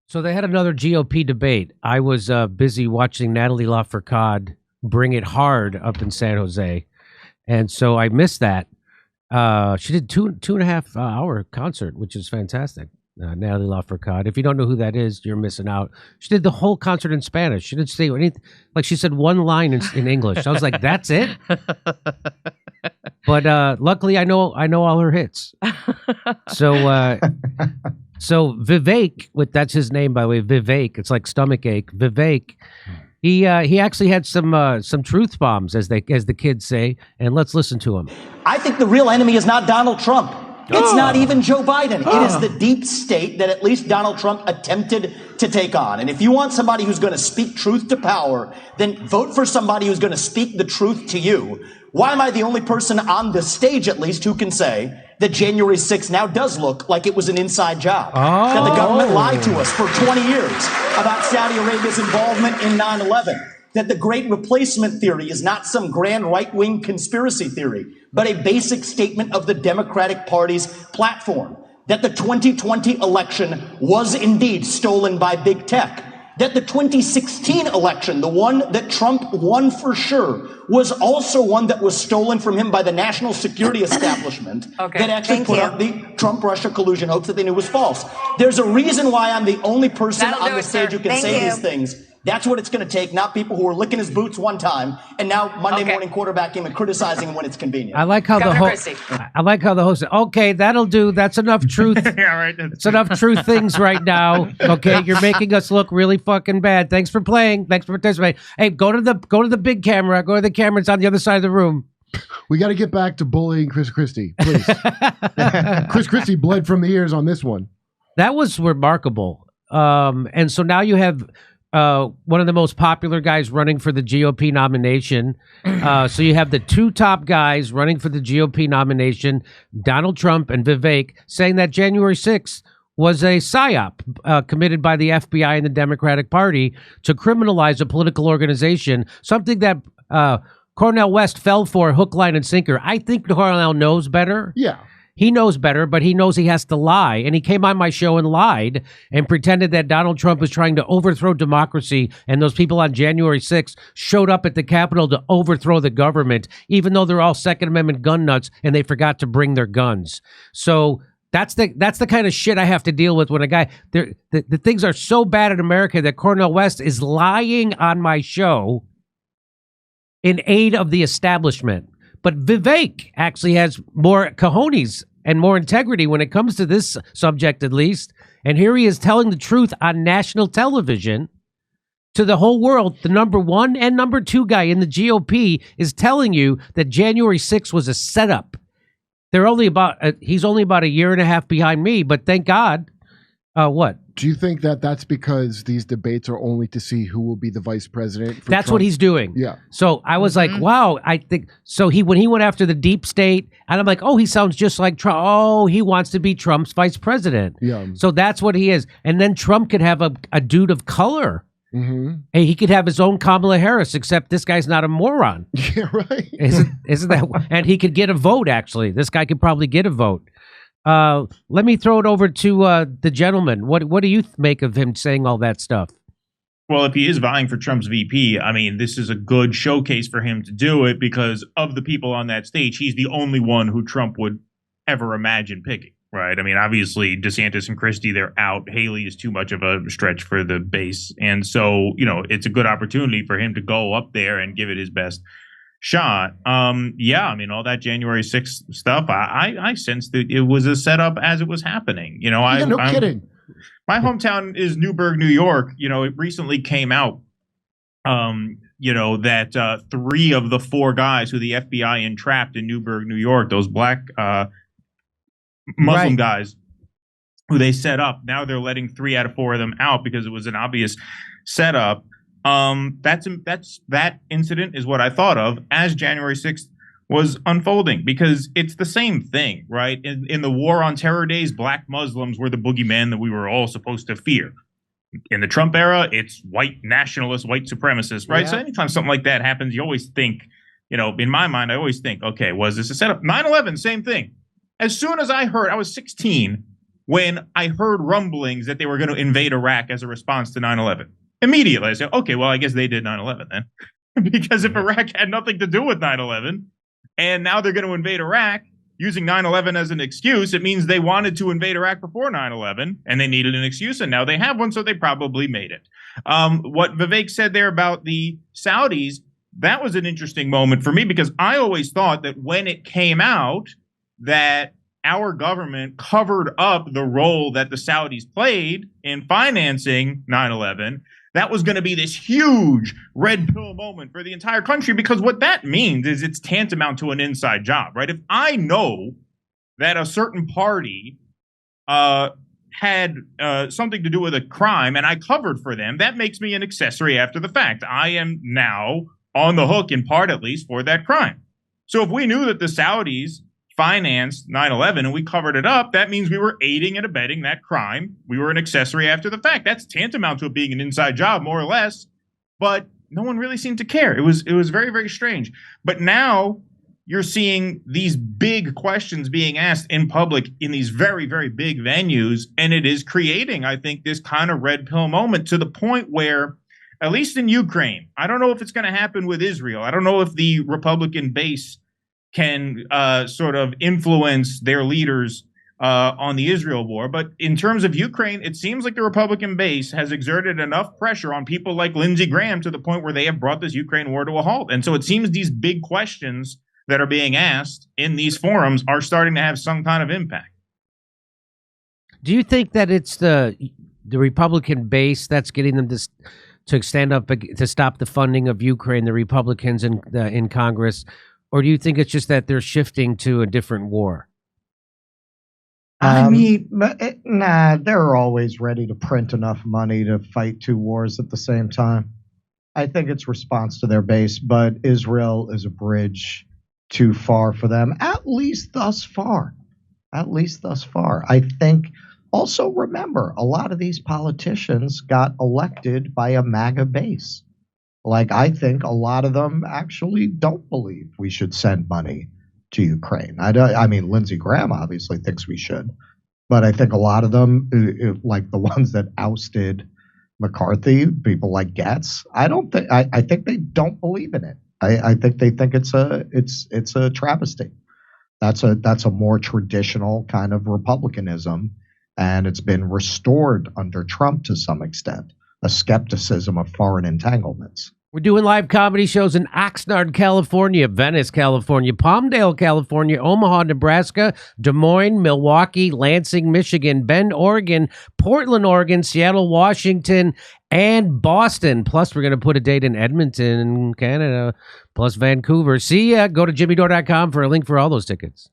So they had another GOP debate. I was busy watching Natalie Lafourcade bring it hard up in San Jose, and so I missed that. She did two and a half hour concert, which is fantastic. Natalie Lafourcade. If you don't know who that is, you're missing out. She did the whole concert in Spanish. She didn't say anything. Like, she said one line in English. I was like, that's it. But luckily, I know all her hits. So Vivek, that's his name, by the way. Vivek. It's like stomach ache. Vivek. He actually had some truth bombs, as the kids say, and let's listen to him. I think the real enemy is not Donald Trump. It's not even Joe Biden. It is the deep state that at least Donald Trump attempted to take on. And if you want somebody who's going to speak truth to power, then vote for somebody who's going to speak the truth to you. Why am I the only person on the stage, at least, who can say that January 6th now does look like it was an inside job? That the government lied to us for 20 years about Saudi Arabia's involvement in 9/11. That the Great Replacement theory is not some grand right-wing conspiracy theory, but a basic statement of the Democratic Party's platform. That the 2020 election was indeed stolen by big tech. That the 2016 election, the one that Trump won for sure, was also one that was stolen from him by the national security establishment that actually put up the Trump-Russia collusion hoax that they knew was false. There's a reason why I'm the only person on the stage who can say these things. That's what it's going to take, not people who are licking his boots one time and now Monday morning quarterbacking him and criticizing him when it's convenient. I like how the host said, okay, that'll do. That's enough truth. Yeah, right. It's enough truth things right now. Okay, you're making us look really fucking bad. Thanks for playing. Thanks for participating. Hey, go to the big camera. Go to the camera. It's on the other side of the room. We got to get back to bullying Chris Christie, please. Chris Christie bled from the ears on this one. That was remarkable. And so now you have one of the most popular guys running for the GOP nomination. So you have the two top guys running for the GOP nomination, Donald Trump and Vivek, saying that January 6th was a psyop committed by the FBI and the Democratic Party to criminalize a political organization, something that Cornel West fell for hook, line, and sinker. I think Cornel knows better. Yeah. He knows better, but he knows he has to lie. And he came on my show and lied and pretended that Donald Trump was trying to overthrow democracy, and those people on January 6th showed up at the Capitol to overthrow the government, even though they're all Second Amendment gun nuts and they forgot to bring their guns. So that's the kind of shit I have to deal with when a guy... The things are so bad in America that Cornel West is lying on my show in aid of the establishment. But Vivek actually has more cojones and more integrity when it comes to this subject, at least. And here he is telling the truth on national television to the whole world. The number one and number two guy in the GOP is telling you that January 6th was a setup. He's only about a year and a half behind me, but thank God. What? Do you think that that's because these debates are only to see who will be the vice president? That's Trump? What he's doing. Yeah. So I was like, wow, I think so. When he went after the deep state, and I'm like, oh, he sounds just like Trump. Oh, he wants to be Trump's vice president. Yeah. So that's what he is. And then Trump could have a dude of color. Mm-hmm. Hey, he could have his own Kamala Harris, except this guy's not a moron. Yeah, right. Isn't that? And he could get a vote. Actually, this guy could probably get a vote. Let me throw it over to the gentleman. What do you make of him saying all that stuff? Well, if he is vying for Trump's VP, I mean, this is a good showcase for him to do it because of the people on that stage, he's the only one who Trump would ever imagine picking, right? I mean, obviously, DeSantis and Christie, they're out. Haley is too much of a stretch for the base. And so, it's a good opportunity for him to go up there and give it his best shot. Yeah, I mean, all that January 6th stuff, I sensed that it was a setup as it was happening. No kidding. My hometown is Newburgh, New York. It recently came out, that 3 of the 4 guys who the FBI entrapped in Newburgh, New York, those black Muslim guys who they set up, now they're letting 3 out of 4 of them out because it was an obvious setup. That incident is what I thought of as January 6th was unfolding, because it's the same thing, right? In the war on terror days, black Muslims were the boogeyman that we were all supposed to fear. In the Trump era, it's white nationalists, white supremacists, right? Yeah. So anytime something like that happens, you always think, in my mind, I always think, okay, was this a setup? 9/11, same thing. As soon as I heard, I was 16, when I heard rumblings that they were going to invade Iraq as a response to 9/11. Immediately, I said, okay, well, I guess they did 9/11 then. Because if Iraq had nothing to do with 9/11, and now they're going to invade Iraq using 9/11 as an excuse, it means they wanted to invade Iraq before 9/11, and they needed an excuse, and now they have one, so they probably made it. What Vivek said there about the Saudis, that was an interesting moment for me, because I always thought that when it came out that our government covered up the role that the Saudis played in financing 9/11, that was going to be this huge red pill moment for the entire country, because what that means is it's tantamount to an inside job, right? If I know that a certain party had something to do with a crime and I covered for them, that makes me an accessory after the fact. I am now on the hook, in part at least, for that crime. So if we knew that the Saudis financed 9/11 and we covered it up, that means we were aiding and abetting that crime. We were an accessory after the fact. That's tantamount to it being an inside job, more or less. But no one really seemed to care. It was very, very strange. But now you're seeing these big questions being asked in public in these very, very big venues, and it is creating, I think, this kind of red pill moment, to the point where, at least in Ukraine, I don't know if it's going to happen with Israel. I don't know if the Republican base can sort of influence their leaders on the Israel war. But in terms of Ukraine, it seems like the Republican base has exerted enough pressure on people like Lindsey Graham to the point where they have brought this Ukraine war to a halt. And so it seems these big questions that are being asked in these forums are starting to have some kind of impact. Do you think that it's the Republican base that's getting them to stand up to stop the funding of Ukraine, the Republicans in Congress? Or do you think it's just that they're shifting to a different war? I mean, nah, they're always ready to print enough money to fight two wars at the same time. I think it's response to their base, but Israel is a bridge too far for them, at least thus far. At least thus far. I think, also remember, a lot of these politicians got elected by a MAGA base. Like, I think a lot of them actually don't believe we should send money to Ukraine. I mean, Lindsey Graham obviously thinks we should, but I think a lot of them, like the ones that ousted McCarthy, people like Getz, I think they don't believe in it. I think they think it's a travesty. That's a more traditional kind of republicanism, and it's been restored under Trump to some extent, a skepticism of foreign entanglements. We're doing live comedy shows in Oxnard, California, Venice, California, Palmdale, California, Omaha, Nebraska, Des Moines, Milwaukee, Lansing, Michigan, Bend, Oregon, Portland, Oregon, Seattle, Washington, and Boston. Plus, we're going to put a date in Edmonton, Canada, plus Vancouver. See ya. Go to jimmydore.com for a link for all those tickets.